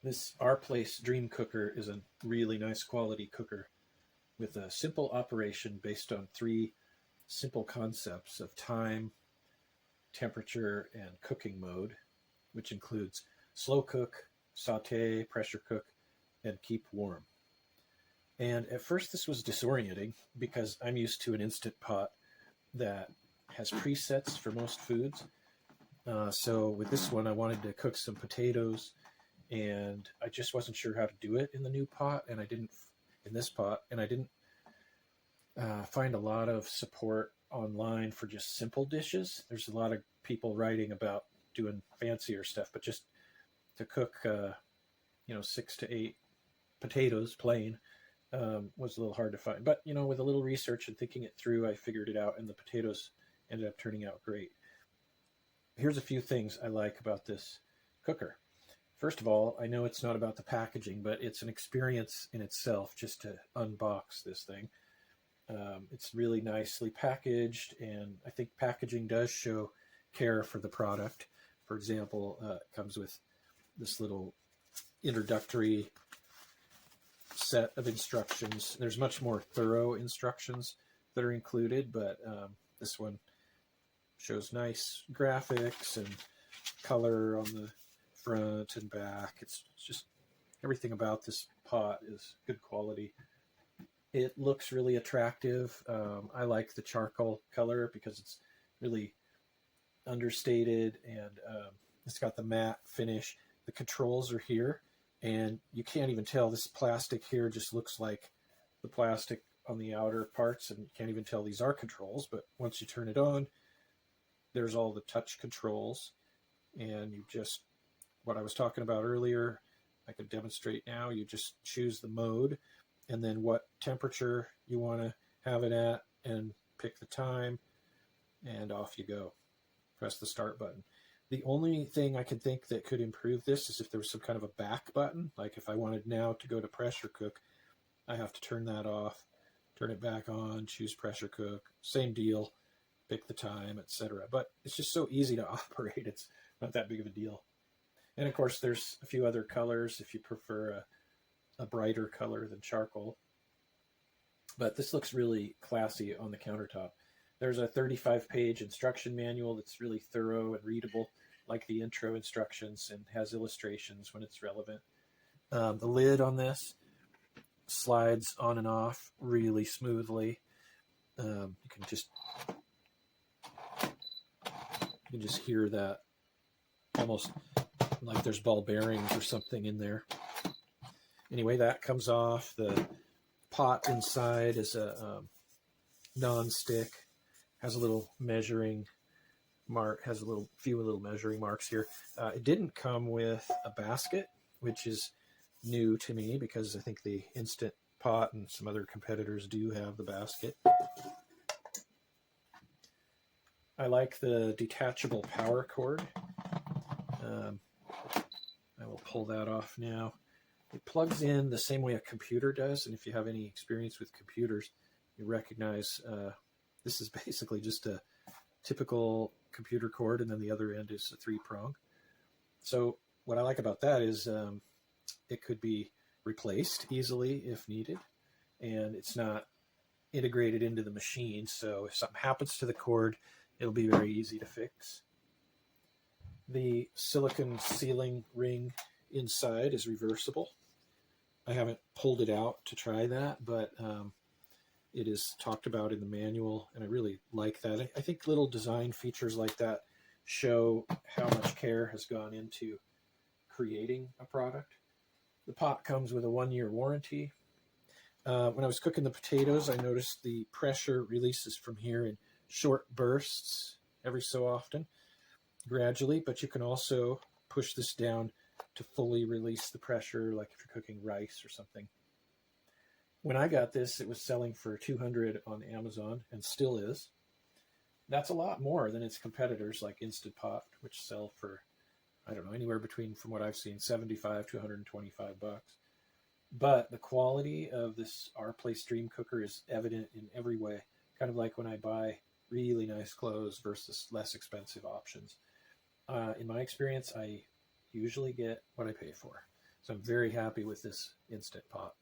This Our Place Dream Cooker is a really nice quality cooker with a simple operation based on three simple concepts of time, temperature, and cooking mode, which includes slow cook, saute, pressure cook, and keep warm. And at first, this was disorienting because I'm used to an instant pot that has presets for most foods. So with this one, I wanted to cook some potatoes, and I just wasn't sure how to do it in the new pot, and I didn't in this pot, and I didn't find a lot of support online for just simple dishes. There's a lot of people writing about doing fancier stuff, but just to cook, 6 to 8 potatoes plain was a little hard to find. But with a little research and thinking it through, I figured it out, and the potatoes ended up turning out great. Here's a few things I like about this cooker. First of all, I know it's not about the packaging, but it's an experience in itself just to unbox this thing. It's really nicely packaged, and I think packaging does show care for the product. For example, it comes with this little introductory set of instructions. There's much more thorough instructions that are included, but this one shows nice graphics and color on the front and back. It's just everything about this pot is good quality. It looks really attractive. I like the charcoal color because it's really understated, and it's got the matte finish. The controls are here, and you can't even tell. This plastic here just looks like the plastic on the outer parts, and you can't even tell these are controls. But once you turn it on, there's all the touch controls, and you just, what I was talking about earlier, I could demonstrate now. You just choose the mode, and then what temperature you want to have it at, and pick the time, and off you go. Press the start button. The only thing I could think that could improve this is if there was some kind of a back button. Like if I wanted now to go to pressure cook, I have to turn that off, turn it back on, choose pressure cook, same deal, pick the time, etc. But it's just so easy to operate. It's not that big of a deal. And of course, there's a few other colors if you prefer a brighter color than charcoal. But this looks really classy on the countertop. There's a 35-page instruction manual that's really thorough and readable, like the intro instructions, and has illustrations when it's relevant. The lid on this slides on and off really smoothly. You can just hear that almost like there's ball bearings or something in there. Anyway, that comes off. The pot inside is a non-stick. Has a little measuring mark, has a few little measuring marks here. It didn't come with a basket, which is new to me because I think the Instant Pot and some other competitors do have the basket. I like the detachable power cord. I will pull that off now. It plugs in the same way a computer does, and if you have any experience with computers, you recognize this is basically just a typical computer cord, and then the other end is a 3-prong. So what I like about that is it could be replaced easily if needed, and it's not integrated into the machine, so if something happens to the cord, it'll be very easy to fix. The silicone sealing ring inside is reversible. I haven't pulled it out to try that, but it is talked about in the manual, and I really like that. I think little design features like that show how much care has gone into creating a product. The pot comes with a 1-year warranty. When I was cooking the potatoes, I noticed the pressure releases from here in short bursts every so often, gradually, but you can also push this down to fully release the pressure, like if you're cooking rice or something. When I got this, it was selling for $200 on Amazon, and still is. That's a lot more than its competitors like Instant Pot, which sell for, I don't know, anywhere between, from what I've seen, $75 to $125. But the quality of this Our Place Dream Cooker is evident in every way, kind of like when I buy really nice clothes versus less expensive options. In my experience, I usually get what I pay for. So I'm very happy with this Instant Pot.